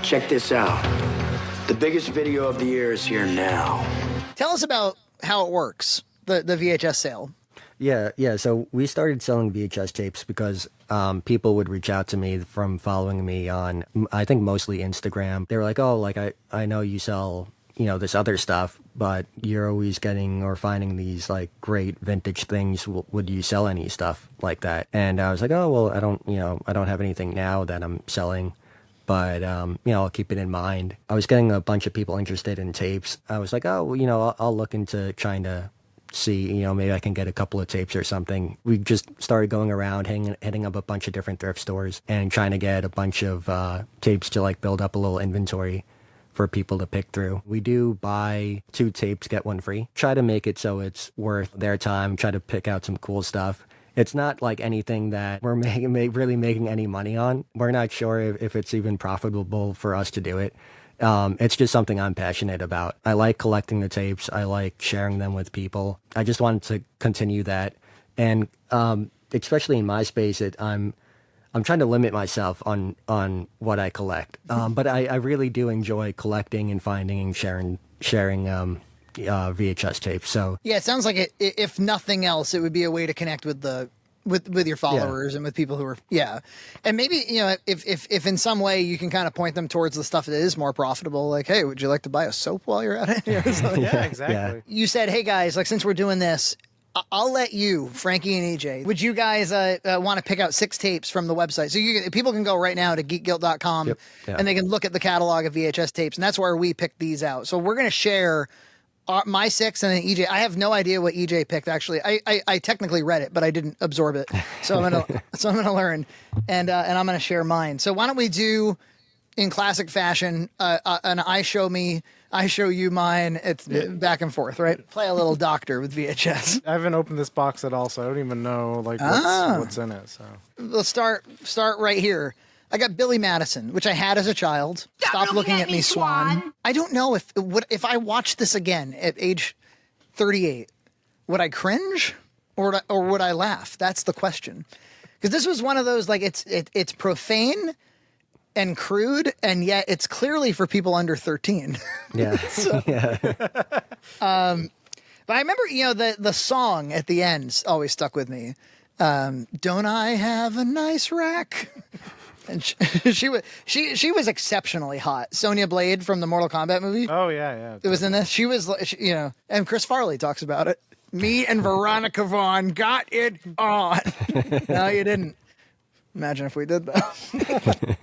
Check this out. The biggest video of the year is here now. Tell us about how it works, the VHS sale. Yeah. So we started selling VHS tapes because people would reach out to me from following me on, I think mostly Instagram. They were like, oh, like I know you sell, this other stuff, but you're always getting or finding these like great vintage things. Would you sell any stuff like that? And I was like, oh, well, I don't have anything now that I'm selling. But, I'll keep it in mind. I was getting a bunch of people interested in tapes. I was like, oh, well, I'll look into trying to see, maybe I can get a couple of tapes or something. We just started going around, hitting up a bunch of different thrift stores and trying to get a bunch of tapes to like build up a little inventory for people to pick through. We do buy 2 tapes, get 1 free. Try to make it so it's worth their time, try to pick out some cool stuff. It's not like anything that we're really making any money on. We're not sure if it's even profitable for us to do it. It's just something I'm passionate about. I like collecting the tapes. I like sharing them with people. I just wanted to continue that. And especially in my space, I'm trying to limit myself on what I collect. But I really do enjoy collecting and finding and sharing VHS tapes. So yeah, it sounds like if nothing else, it would be a way to connect with with your followers and with people who are and maybe if in some way you can kind of point them towards the stuff that is more profitable, like, hey, would you like to buy a soap while you're at it? Yeah, exactly. Yeah. You said, hey guys, like, since we're doing this, I'll let you, Frankie and EJ, would you guys want to pick out 6 tapes from the website? So people can go right now to geekguilt.com and they can look at the catalog of VHS tapes, and that's where we picked these out. So we're going to share my 6 and then EJ. I have no idea what EJ picked, actually. I technically read it, but I didn't absorb it. So I'm gonna learn, and I'm gonna share mine. So why don't we do, in classic fashion, an I show you mine. It's back and forth, right? Play a little doctor with VHS. I haven't opened this box at all, so I don't even know what's in it. So let's start right here. I got Billy Madison, which I had as a child. Stop looking at me, Swan. I don't know if I watched this again at age 38, would I cringe or would I laugh? That's the question. Because this was one of those, like, it's profane and crude, and yet it's clearly for people under 13. Yeah. But I remember, the song at the end always stuck with me. Don't I have a nice rack? And she was exceptionally hot. Sonya Blade from the Mortal Kombat movie. oh yeah. It was in this. She was, and Chris Farley talks about it. Me and Veronica Vaughn got it on. No, you didn't. Imagine if we did that.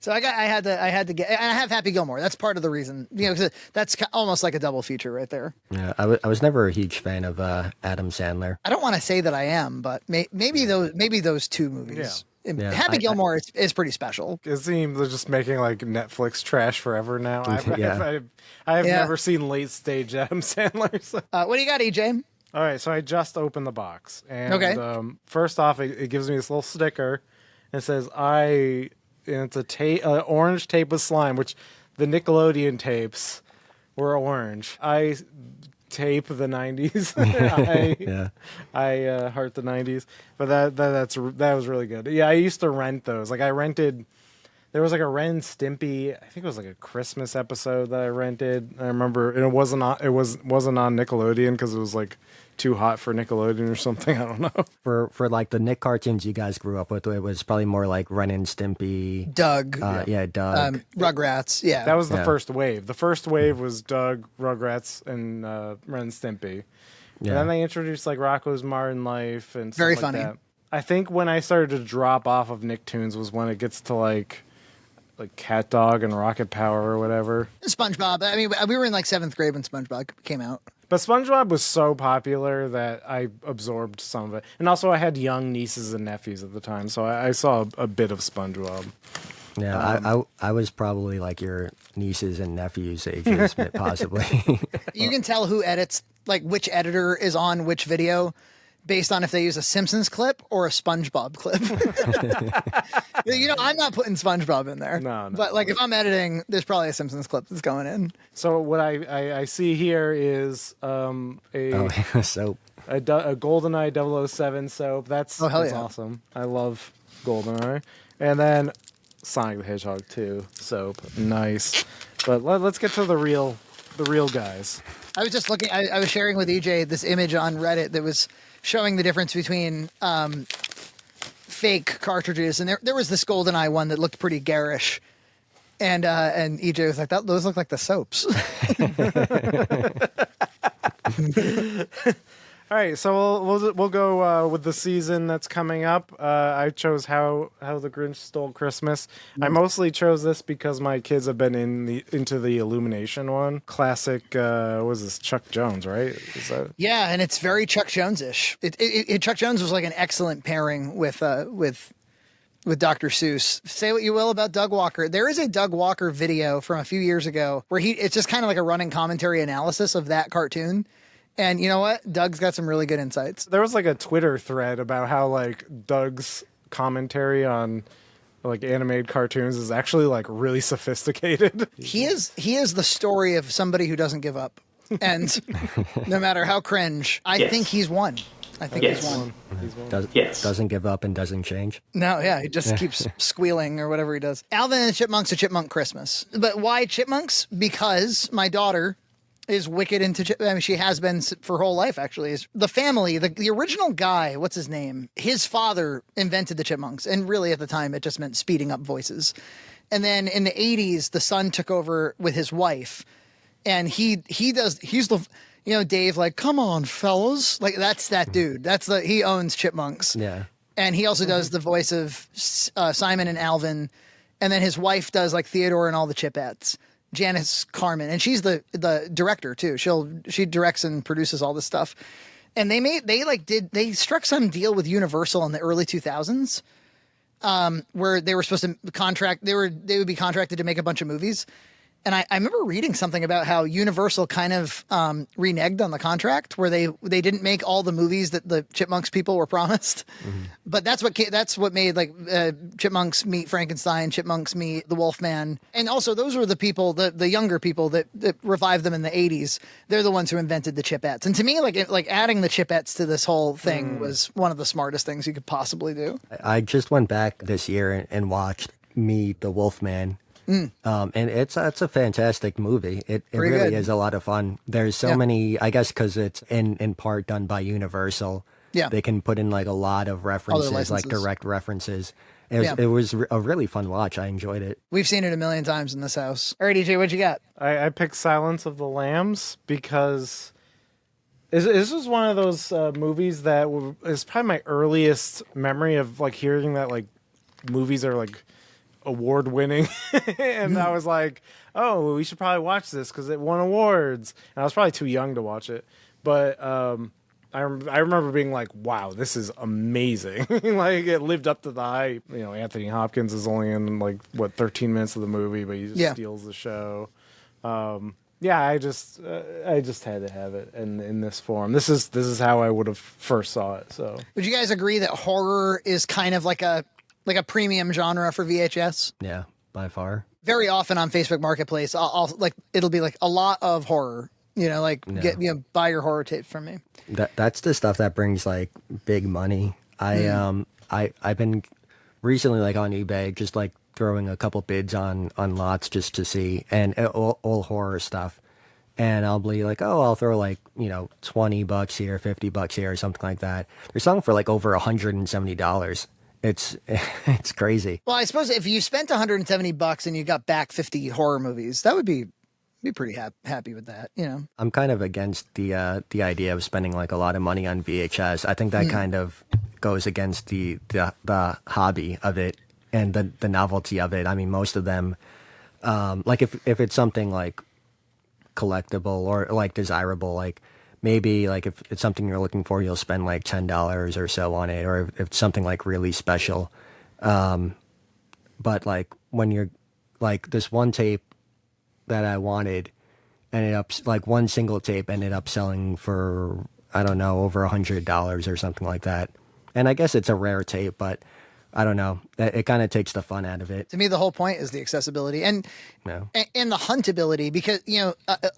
So I had to get, and I have Happy Gilmore. That's part of the reason, 'cause that's almost like a double feature right there. Yeah, I was never a huge fan of Adam Sandler. I don't want to say that I am, but maybe those 2 movies. Yeah, Happy Gilmore is pretty special. It seems they're just making like Netflix trash forever now. I have Yeah. never seen late stage Adam Sandler. So. What do you got, EJ? All right, so I just opened the box, and Okay. First off, it gives me this little sticker. It says and it's a orange tape with slime, which the Nickelodeon tapes were orange. I tape the 90s. I heart the 90s, but that was really good. Yeah, I used to rent those. Like, I rented. There was like a Ren and Stimpy. I think it was like a Christmas episode that I rented. I remember, and it wasn't on Nickelodeon because it was like too hot for Nickelodeon or something. I don't know. For like the Nick cartoons you guys grew up with, it was probably more like Ren and Stimpy, Doug, Doug, Rugrats. Yeah, that was the first wave. The first wave was Doug, Rugrats, and Ren and Stimpy. Yeah. And then they introduced like Rocko's Modern Life and stuff very like funny. That. I think when I started to drop off of Nicktoons was when it gets to like Cat Dog and Rocket Power or whatever. SpongeBob. I mean, we were in like 7th grade when SpongeBob came out. But SpongeBob was so popular that I absorbed some of it. And also I had young nieces and nephews at the time, so I saw a bit of SpongeBob. Yeah, I was probably like your nieces and nephews' ages, possibly. You can tell who edits, like which editor is on which video, based on if they use a Simpsons clip or a SpongeBob clip. I'm not putting SpongeBob in there. No. But like if I'm editing, there's probably a Simpsons clip that's going in. So what I see here is soap. a GoldenEye 007 soap. That's yeah. awesome. I love GoldenEye. And then Sonic the Hedgehog 2 soap. Nice. But let's get to the real guys. I was just looking. I was sharing with EJ this image on Reddit that was showing the difference between fake cartridges, and there was this GoldenEye one that looked pretty garish, and EJ was like, "Those look like the soaps." All right, so we'll go with the season that's coming up. I chose How the Grinch Stole Christmas. I mostly chose this because my kids have been into the Illumination one. Classic. What was this? Chuck Jones, right? Is that? Yeah, and it's very Chuck Jones-ish. Chuck Jones was like an excellent pairing with Dr. Seuss. Say what you will about Doug Walker. There is a Doug Walker video from a few years ago where it's just kind of like a running commentary analysis of that cartoon. And you know what? Doug's got some really good insights. There was like a Twitter thread about how like Doug's commentary on like animated cartoons is actually like really sophisticated. He is the story of somebody who doesn't give up. And no matter how cringe, I think he's won. I think he's won. Doesn't give up and doesn't change. No, yeah, he just keeps squealing or whatever he does. Alvin and the Chipmunks, A Chipmunk Christmas. But why chipmunks? Because my daughter is wicked into I mean, she has been for her whole life, actually. Is the family, the original guy, what's his name? His father invented the chipmunks. And really at the time, it just meant speeding up voices. And then in the 80s, the son took over with his wife. And he's the, Dave, like, come on, fellas. Like, that's that dude. He owns chipmunks. Yeah. And he also does the voice of Simon and Alvin. And then his wife does like Theodore and all the Chipettes. Janice Carmen, and she's the director too. She directs and produces all this stuff. And they struck some deal with Universal in the early 2000s, where they were supposed to they would be contracted to make a bunch of movies. And I remember reading something about how Universal kind of reneged on the contract, where they didn't make all the movies that the Chipmunks people were promised. Mm-hmm. But that's what made like Chipmunks Meet Frankenstein, Chipmunks Meet the Wolfman, and also those were the people, the younger people that revived them in the 80s. They're the ones who invented the Chipettes. And to me, like adding the Chipettes to this whole thing was one of the smartest things you could possibly do. I just went back this year and watched Meet the Wolfman. And it's a fantastic movie. It really is a lot of fun. There's so many, I guess, because it's in part done by Universal. Yeah, they can put in like a lot of references, like direct references. It was a really fun watch. I enjoyed it. We've seen it a million times in this house. All right, DJ, what'd you got? I picked Silence of the Lambs because this was one of those movies that is probably my earliest memory of like hearing that like movies are like award winning. And I was like, oh, we should probably watch this because it won awards. And I was probably too young to watch it, but I remember being like, wow, this is amazing. Like it lived up to the hype. Anthony Hopkins is only in like 13 minutes of the movie, but he just steals the show. I just had to have it in this form. This is how I would have first saw it. So would you guys agree that horror is kind of like a premium genre for VHS? Yeah, by far. Very often on Facebook Marketplace, it'll be like a lot of horror. Buy your horror tapes from me. That's the stuff that brings like big money. I've been recently like on eBay just like throwing a couple bids on lots just to see, and all horror stuff. And I'll be like, I'll throw like, $20 here, $50 here, or something like that. They're selling for like over $170. It's crazy. Well, I suppose if you spent $170 and you got back 50 horror movies, that would be pretty happy with that, I'm kind of against the idea of spending like a lot of money on VHS. I think that kind of goes against the hobby of it and the novelty of it. I mean, most of them, like if it's something like collectible or like desirable, like maybe like if it's something you're looking for, you'll spend like $10 or so on it, or if it's something like really special. But like when you're like this one tape that I wanted ended up like one single tape ended up selling for, I don't know, over $100 or something like that. And I guess it's a rare tape, but I don't know. It kind of takes the fun out of it. To me, the whole point is the accessibility and the huntability, because,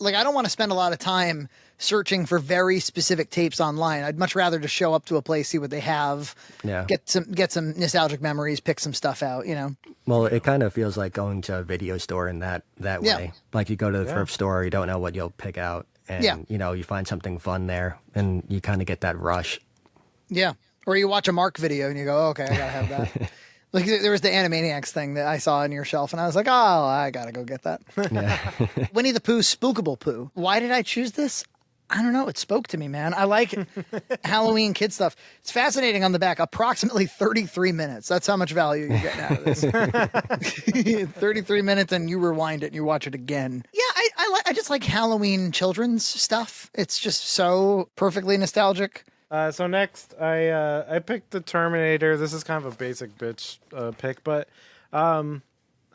like I don't want to spend a lot of time searching for very specific tapes online. I'd much rather just show up to a place, see what they have, get some nostalgic memories, pick some stuff out, you know. Well, it kind of feels like going to a video store in that way. Like you go to the thrift store, you don't know what you'll pick out, and you know, you find something fun there, and you kind of get that rush. Yeah. Or you watch a Mark video and you go, oh, okay, I gotta have that. Like there was the Animaniacs thing that I saw on your shelf, and I was like, oh, I gotta go get that. Winnie the Pooh, Spookable Pooh. Why did I choose this? I don't know. It spoke to me, man. I like Halloween kid stuff. It's fascinating on the back. Approximately 33 minutes. That's how much value you're getting out of this. 33 minutes, and you rewind it and you watch it again. Yeah, I just like Halloween children's stuff. It's just so perfectly nostalgic. So next, I picked the Terminator. This is kind of a basic bitch pick, but I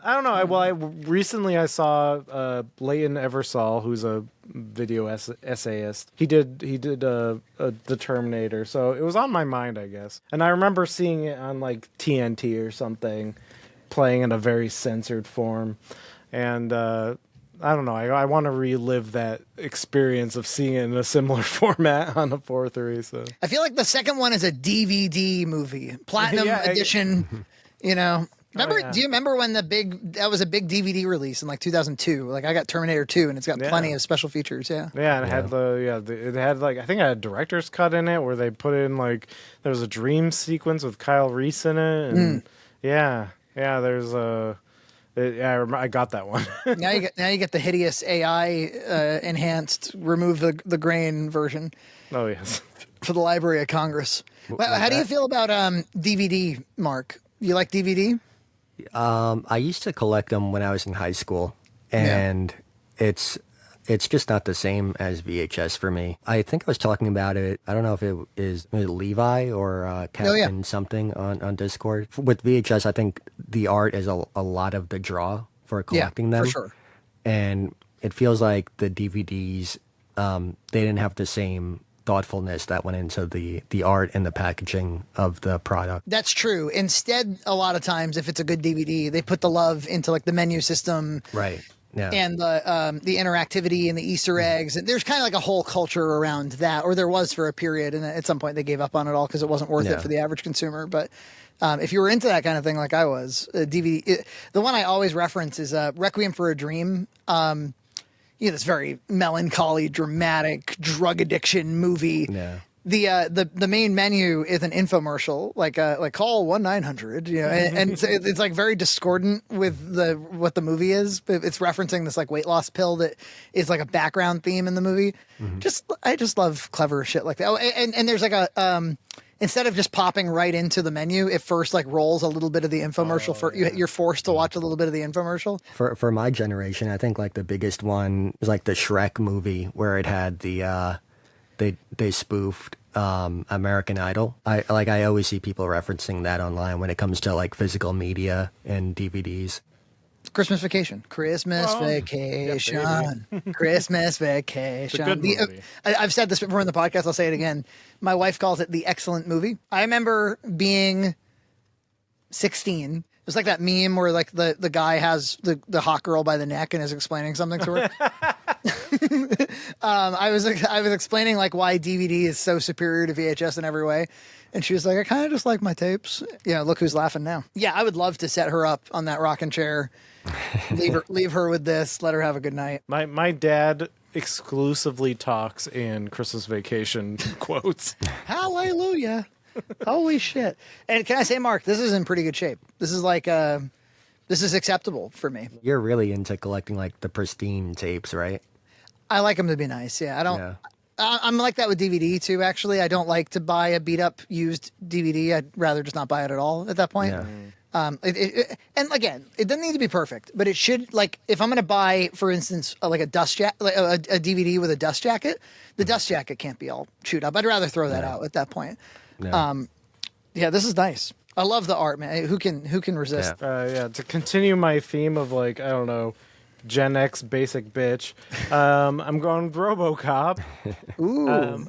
don't know. Recently I saw Leighton Eversole, who's a video essayist. He did the Terminator, so it was on my mind, I guess. And I remember seeing it on like TNT or something, playing in a very censored form, and I don't know. I want to relive that experience of seeing it in a similar format on a 4:3. So I feel like the second one is a DVD movie, platinum edition. You know, remember? Do you remember when that was a big DVD release in like 2002? Like I got Terminator 2, and it's got plenty of special features. Yeah, and it had like I think it had a director's cut in it where they put in like there was a dream sequence with Kyle Reese in it, and there's a. I got that one. now you get the hideous AI enhanced remove the grain version. Oh yes, for the Library of Congress. How do you feel about DVD, Mark? You like DVD? I used to collect them when I was in high school, and it's just not the same as VHS for me. I think I was talking about it. I don't know if it is Levi or Captain something on Discord. With VHS, I think the art is a lot of the draw for collecting them. For sure. And it feels like the DVDs, they didn't have the same thoughtfulness that went into the art and the packaging of the product. That's true. Instead, a lot of times, if it's a good DVD, they put the love into like the menu system. Right. Yeah. And the interactivity and the Easter eggs. And there's kind of like a whole culture around that, or there was for a period, and at some point they gave up on it all because it wasn't worth it for the average consumer. But if you were into that kind of thing like I was, DVD, the one I always reference is Requiem for a Dream. This very melancholy, dramatic drug addiction movie. Yeah. The main menu is an infomercial, like call 1-900, you know, and it's like very discordant with what the movie is. It's referencing this like weight loss pill that is like a background theme in the movie. Mm-hmm. I just love clever shit like that. Oh, and there's like a instead of just popping right into the menu, it first like rolls a little bit of the infomercial. You're forced to watch a little bit of the infomercial. For my generation, I think like the biggest one was like the Shrek movie where it had the they spoofed American Idol. I always see people referencing that online when it comes to like physical media and DVDs. Christmas Vacation. Christmas Vacation. Christmas Vacation. It's a good movie. I've said this before in the podcast. I'll say it again. My wife calls it the excellent movie. I remember being 16. It was like that meme where like the guy has the hot girl by the neck and is explaining something to her. I was explaining like why DVD is so superior to VHS in every way. And she was like, I kind of just like my tapes. Yeah, look who's laughing now. Yeah, I would love to set her up on that rocking chair, leave her with this, let her have a good night. My dad exclusively talks in Christmas Vacation quotes. Hallelujah. Holy shit. And can I say, Mark, this is in pretty good shape. This is like this is acceptable for me. You're really into collecting like the pristine tapes, right? I like them to be nice. Yeah, I don't. Yeah. I'm like that with DVD too. Actually, I don't like to buy a beat up used DVD. I'd rather just not buy it at all at that point. Yeah. And again, it doesn't need to be perfect, but it should, like, if I'm going to buy, for instance, like a dust jacket, like a DVD with a dust jacket, the dust jacket can't be all chewed up. I'd rather throw that out at that point. Yeah, this is nice. I love the art, man. Who can resist? To continue my theme of like, I don't know, Gen X basic bitch, I'm going with RoboCop. Ooh.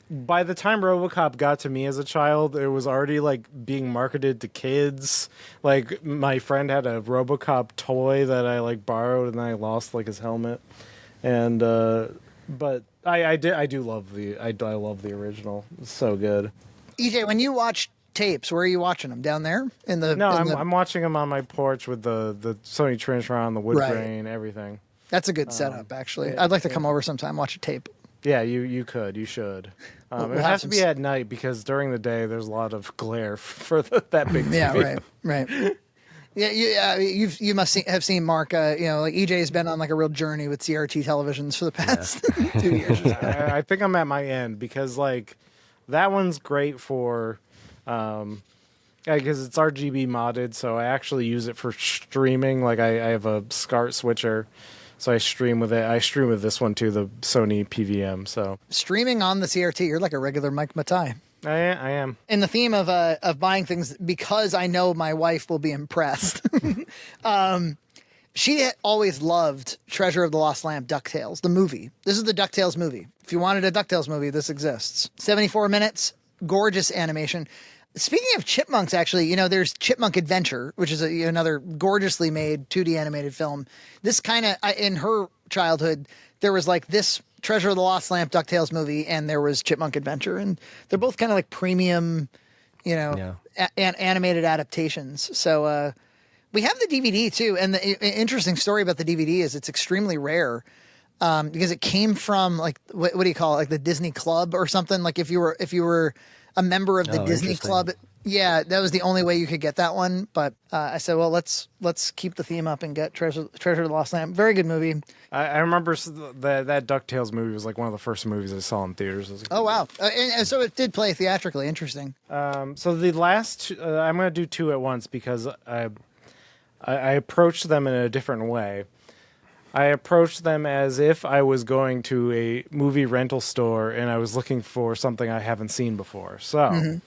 By the time RoboCop got to me as a child, it was already like being marketed to kids. Like my friend had a RoboCop toy that I like borrowed, and then I lost like his helmet. And but I do love I love the original. It's so good. EJ, when you watch tapes, where are you watching them? Down there in the? No, I'm watching them on my porch with the Sony Trinitron, the wood grain, everything. That's a good setup, actually. I'd like to come over sometime, watch a tape. Yeah, you should. It has to be at night because during the day there's a lot of glare for that big TV. Yeah, right. Yeah, you must have seen Mark. Like EJ's been on like a real journey with CRT televisions for the past 2 years. I think I'm at my end because like that one's great for, because it's RGB modded, so I actually use it for streaming. Like I have a SCART switcher, so I stream with it. I stream with this one too, the Sony PVM. So streaming on the CRT, you're like a regular Mike Matai. I am. In the theme of buying things because I know my wife will be impressed. She always loved Treasure of the Lost Lamp, DuckTales, the movie. This is the DuckTales movie. If you wanted a DuckTales movie, this exists. 74 minutes, gorgeous animation. Speaking of chipmunks, actually, there's Chipmunk Adventure, which is another gorgeously made 2D animated film. This kind of, in her childhood, there was like this Treasure of the Lost Lamp DuckTales movie, and there was Chipmunk Adventure, and they're both kind of like premium, animated adaptations. So we have the DVD too, and the interesting story about the DVD is it's extremely rare because it came from like what do you call it, like the Disney Club or something. Like if you were a member of the Disney Club. Yeah, that was the only way you could get that one. But I said, well, let's keep the theme up and get Treasure of the Lost Lamp. Very good movie. I remember that DuckTales movie was like one of the first movies I saw in theaters. Oh, wow. And so it did play theatrically. Interesting. So the last, I'm going to do two at once because I approached them in a different way. I approached them as if I was going to a movie rental store and I was looking for something I haven't seen before. So,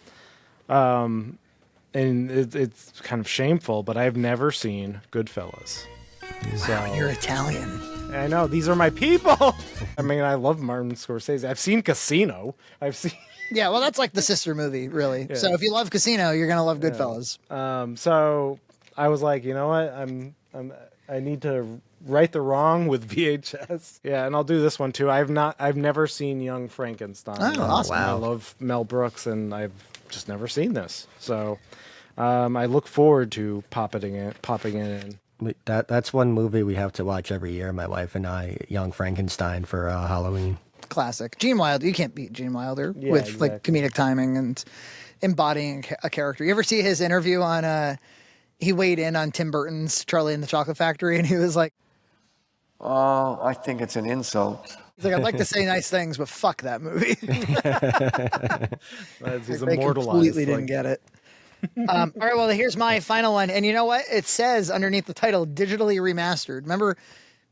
and it's kind of shameful, but I've never seen Goodfellas. Wow, so, you're Italian. I know, these are my people. I mean, I love Martin Scorsese. I've seen Casino. Yeah, well, that's like the sister movie, really. Yeah. So if you love Casino, you're gonna love Goodfellas. So I was like, you know what, I need to right the wrong with VHS. Yeah, and I'll do this one too. I've never seen Young Frankenstein. Oh, awesome. Wow. I love Mel Brooks, and I've just never seen this. So I look forward to popping it in. That's one movie we have to watch every year, my wife and I, Young Frankenstein, for Halloween. Classic. Gene Wilder. You can't beat Gene Wilder with like comedic timing and embodying a character. You ever see his interview on he weighed in on Tim Burton's Charlie and the Chocolate Factory, and he was like, "Oh, I think it's an insult." He's like, "I'd like to say nice things, but fuck that movie." He's they immortalized. Completely didn't get it. All right, well, here's my final one. And you know what? It says underneath the title, digitally remastered. Remember,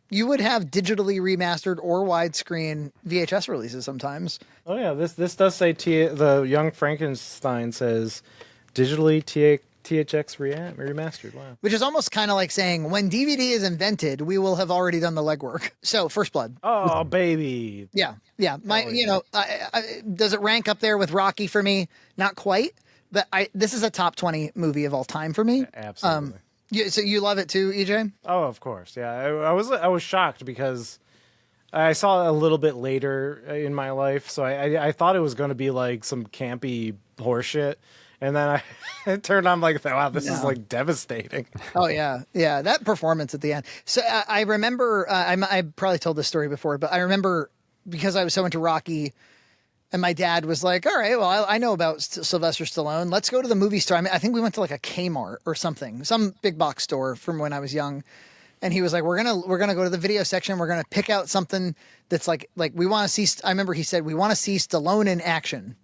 you would have digitally remastered or widescreen VHS releases sometimes. Oh, yeah. This does say the Young Frankenstein says digitally THX remastered. Wow. Which is almost kind of like saying when DVD is invented, we will have already done the legwork. So First Blood. Oh, baby. Yeah. Does it rank up there with Rocky for me? Not quite. But this is a top 20 movie of all time for me. Absolutely. So you love it too, EJ? Oh, of course. Yeah. I was shocked because I saw it a little bit later in my life. So I thought it was going to be like some campy horseshit. And then I turned on like, wow, this is like devastating. Oh, yeah. Yeah. That performance at the end. So I remember, I probably told this story before, but I remember because I was so into Rocky and my dad was like, all right, well, I know about Sylvester Stallone. Let's go to the movie store. I think we went to like a Kmart or something, some big box store from when I was young. And he was like, we're going to go to the video section. We're going to pick out something that's like we want to see. I remember he said, we want to see Stallone in action.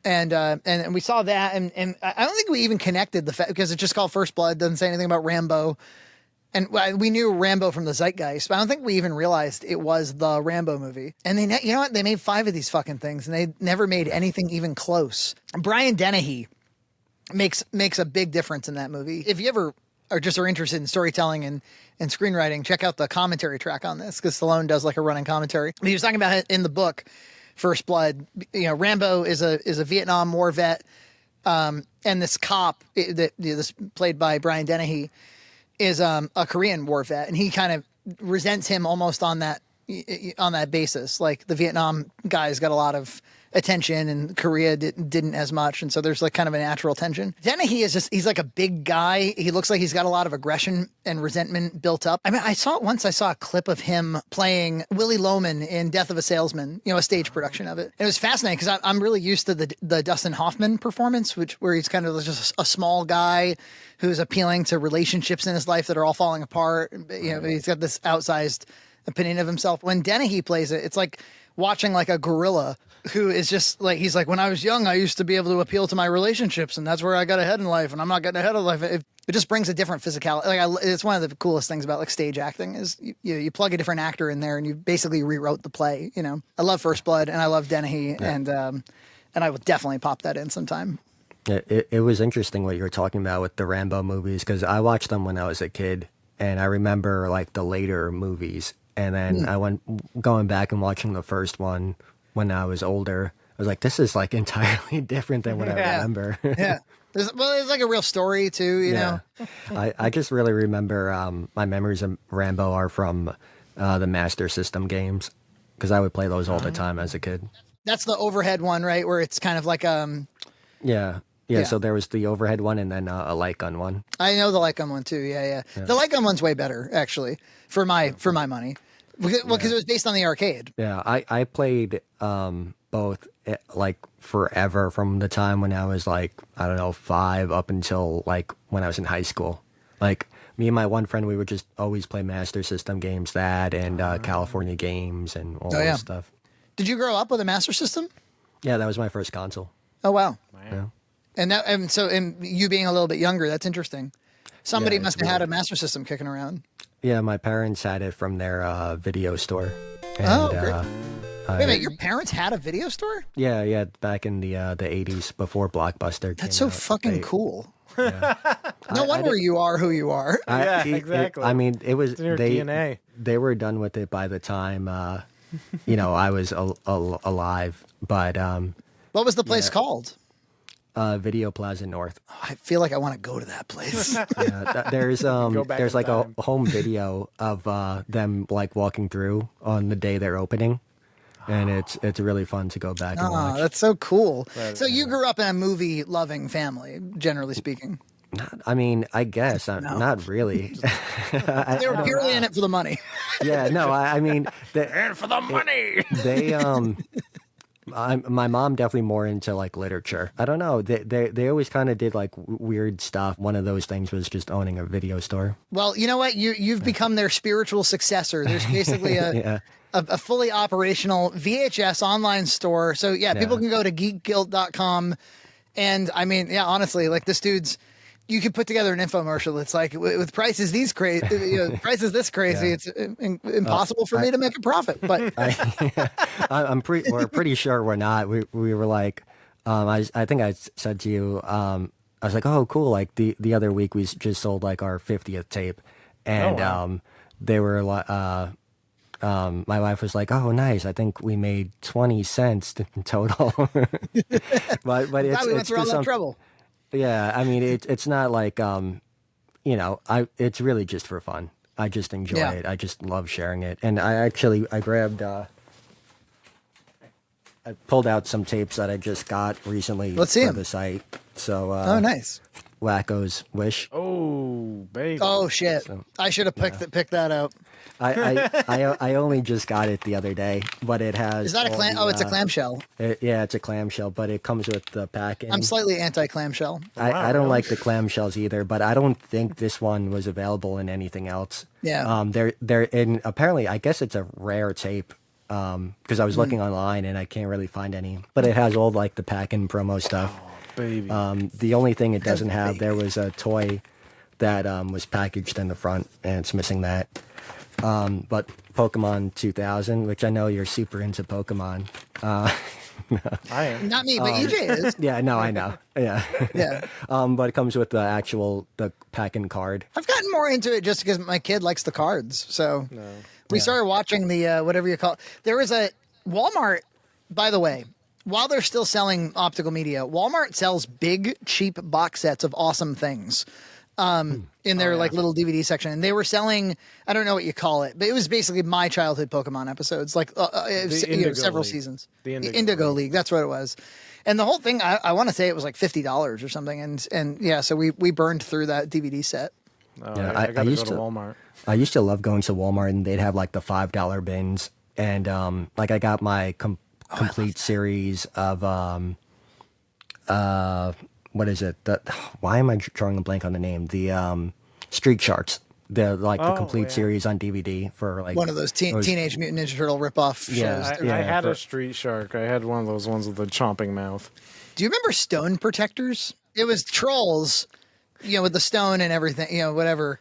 And we saw that. And I don't think we even connected the fact because it's just called First Blood. Doesn't say anything about Rambo. And we knew Rambo from the Zeitgeist, but I don't think we even realized it was the Rambo movie. And you know what? They made 5 of these fucking things, and they never made anything even close. Brian Dennehy makes a big difference in that movie. If you ever are interested in storytelling and screenwriting, check out the commentary track on this because Stallone does like a running commentary. He was talking about it in the book First Blood. Rambo is a Vietnam War vet, and this cop this played by Brian Dennehy is a Korean war vet, and he kind of resents him almost on that on that basis. Like the Vietnam guys got a lot of attention and Korea didn't as much. And so there's like kind of a natural tension. Dennehy is he's like a big guy. He looks like he's got a lot of aggression and resentment built up. I mean, I saw a clip of him playing Willie Loman in Death of a Salesman, a stage production of it. And it was fascinating because I'm really used to the Dustin Hoffman performance, where he's kind of just a small guy who's appealing to relationships in his life that are all falling apart. He's got this outsized opinion of himself. When Dennehy plays it, it's like watching like a gorilla who is just like, he's like, when I was young, I used to be able to appeal to my relationships, and that's where I got ahead in life, and I'm not getting ahead of life. It just brings a different physicality. It's one of the coolest things about like stage acting is you plug a different actor in there and you basically rewrote the play. I love First Blood and I love Dennehy, and I would definitely pop that in sometime. It was interesting what you were talking about with the Rambo movies, because I watched them when I was a kid, and I remember like the later movies, and then I went going back and watching the first one when I was older. I was like, this is like entirely different than what I remember. Yeah. There's like a real story too, you know? I just really remember my memories of Rambo are from the Master System games, because I would play those all the time as a kid. That's the overhead one, right? Where it's kind of like Yeah, so there was the overhead one and then a light gun one. I know the light gun one too. Yeah. The light gun one's way better, actually, for my money. Because it was based on the arcade. Yeah, I played both like forever, from the time when I was like, I don't know, 5 up until like when I was in high school. Like me and my one friend, we would just always play Master System games, and California games and all that stuff. Did you grow up with a Master System? Yeah, that was my first console. Oh, wow. Yeah. And you being a little bit younger, that's interesting. Somebody must have had a Master System kicking around. Yeah, my parents had it from their video store. And, great. Wait a minute, your parents had a video store? Yeah, back in the 80s before Blockbuster. That's so fucking cool. Yeah. No wonder you are who you are. Exactly. It was your DNA. They were done with it by the time I was alive. But what was the place called? Video Plaza North. Oh, I feel like I want to go to that place. There's like a home video of them like walking through on the day they're opening, and it's really fun to go back and watch. That's so cool. So you grew up in a movie loving family, generally speaking. I guess not really. They were purely in it for the money. Yeah, no, and for the money. My mom definitely more into like literature. I don't know. They always kind of did like weird stuff. One of those things was just owning a video store. Well, you know what? You've become their spiritual successor. There's basically a fully operational VHS online store. So people can go to geekguild.com. And honestly, like this dude's, you could put together an infomercial. It's like with prices this crazy, it's impossible for me to make a profit. But we're pretty sure we're not. We were like, I think I said to you, I was like, oh, cool. Like the other week we just sold like our 50th tape, and they were like, my wife was like, oh, nice. I think we made 20 cents in total. but it's through all that trouble. Yeah, it's not like it's really just for fun. I just enjoy it. I just love sharing it. And I grabbed I pulled out some tapes that I just got recently for the site. So nice. Wacko's Wish. Oh, baby. Oh shit. So, I should have picked that out. I only just got it the other day, but it has. Is that a clam? It's a clamshell. It's a clamshell, but it comes with the package. I'm slightly anti-clamshell. I don't like the clamshells either, but I don't think this one was available in anything else. Yeah. They're in. Apparently, I guess it's a rare tape. Because I was looking online and I can't really find any, but it has all like the pack-in promo stuff. Oh, baby. The only thing it doesn't have, there was a toy that was packaged in the front, and it's missing that. But Pokemon 2000, which I know you're super into Pokemon. I am. Not me, but EJ is. Yeah, no, I know. Yeah. Yeah. But it comes with the pack-in card. I've gotten more into it just because my kid likes the cards. So we started watching the, whatever you call it. There was a Walmart, by the way, while they're still selling optical media, Walmart sells big, cheap box sets of awesome things. in their like little DVD section, and they were selling, I don't know what you call it, but it was basically my childhood Pokemon episodes, like several seasons. The Indigo League, that's what it was. And the whole thing, I want to say it was like $50 or something, and yeah, so we burned through that DVD set. Oh, yeah, I gotta go to Walmart. I used to love going to Walmart, and they'd have like the $5 bins, and like I got my complete series of what is it? Why am I drawing a blank on the name? The Street Sharks. The complete series on DVD for like one of those Teenage Mutant Ninja Turtle ripoff shows. I had a Street Shark. I had one of those ones with the chomping mouth. Do you remember Stone Protectors? It was trolls, with the stone and everything, whatever.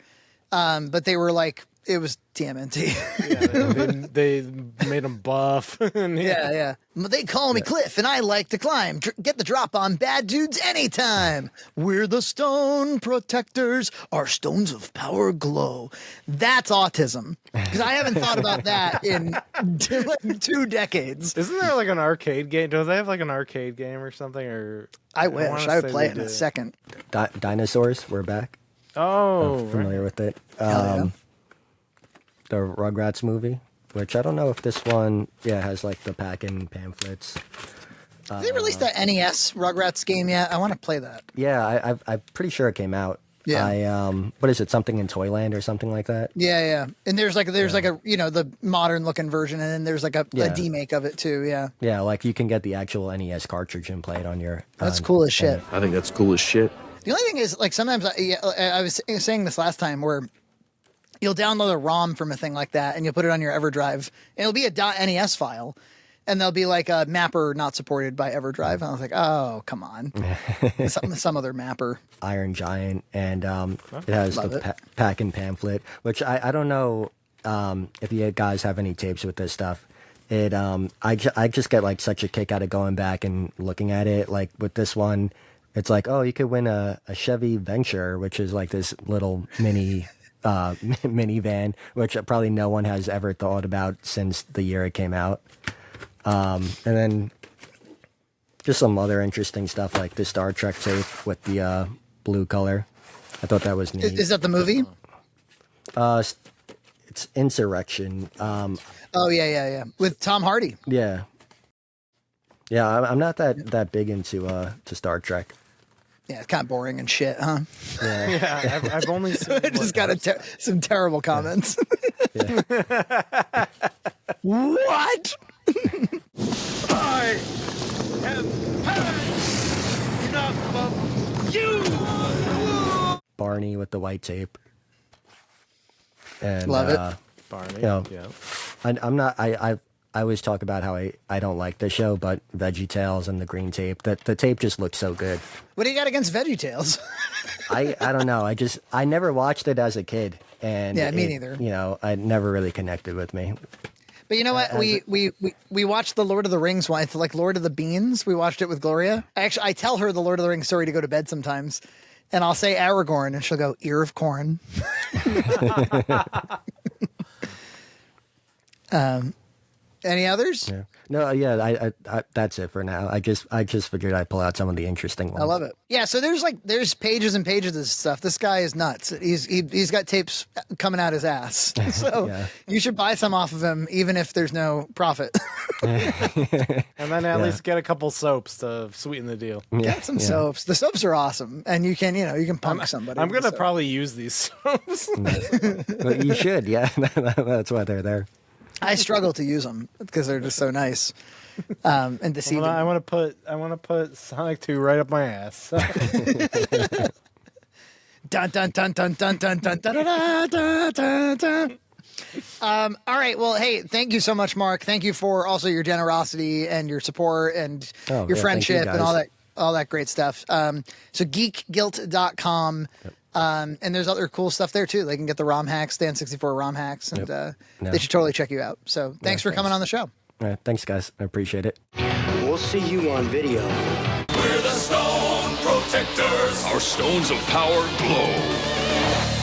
But they were like, it was TMNT. Yeah, they made them buff. Yeah. They call me Cliff, and I like to climb. Get the drop on bad dudes anytime. We're the Stone Protectors. Our stones of power glow. That's autism. Because I haven't thought about that in 2 decades. Isn't there like an arcade game? Do they have like an arcade game or something? Or I wish. I would play it in a second. Dinosaurs, we're back. Oh, I'm familiar with it. Yeah. The Rugrats movie, which I don't know if this one, has like the pack-in pamphlets. Did they release that NES Rugrats game yet? I want to play that. Yeah, I'm pretty sure it came out. Yeah. What is it? Something in Toyland or something like that? Yeah. And there's like a the modern looking version, and then there's like a demake of it too. Yeah. Yeah, like you can get the actual NES cartridge and play it on your. That's cool as shit. I think that's cool as shit. The only thing is, like, sometimes I was saying this last time where you'll download a ROM from a thing like that and you'll put it on your EverDrive, and it'll be a .NES file, and there'll be like a mapper not supported by EverDrive. And I was like, oh, come on. some other mapper. Iron Giant, and it has the pack-in pamphlet, which I don't know if you guys have any tapes with this stuff. I just get like such a kick out of going back and looking at it. Like with this one, it's like, oh, you could win a Chevy Venture, which is like this little mini minivan, which probably no one has ever thought about since the year it came out. And then just some other interesting stuff like the Star Trek tape with the blue color. I thought that was neat. Is that the movie? It's Insurrection. Oh yeah, with Tom Hardy. Yeah, I'm not that big into to Star Trek. Yeah, it's kind of boring and shit, huh? Yeah, I've only seen I just got some terrible comments. What? I have had enough of you! Barney with the white tape. And, love it. Barney. Yeah. I'm not. I always talk about how I don't like the show, but VeggieTales and the green tape, the tape just looks so good. What do you got against VeggieTales? I don't know. I never watched it as a kid, and me neither. I never really connected with me. But you know what? We watched the Lord of the Rings one. It's like Lord of the Beans. We watched it with Gloria. I tell her the Lord of the Rings story to go to bed sometimes, and I'll say Aragorn, and she'll go ear of corn. Any others? Yeah. No, I that's it for now. I just figured I'd pull out some of the interesting ones. I love it. Yeah, so there's pages and pages of this stuff. This guy is nuts. He's got tapes coming out his ass. So you should buy some off of him, even if there's no profit. And then at least get a couple soaps to sweeten the deal. Get some soaps. The soaps are awesome, and you can punk somebody. I'm gonna probably use these soaps. But you should, yeah. That's why they're there. I struggle to use them because they're just so nice and deceiving. I want to put Sonic 2 right up my ass. Dun dun dun dun dun dun dun dun dun dun dun. All right. Well, hey, thank you so much, Mark. Thank you for also your generosity and your support and your friendship and all that great stuff. So geekguilt.com. And there's other cool stuff there too. They can get the ROM hacks, the N64 ROM hacks, and they should totally check you out. So thanks for coming on the show. All right, thanks, guys. I appreciate it. We'll see you on video. We're the Stone Protectors. Our stones of power glow.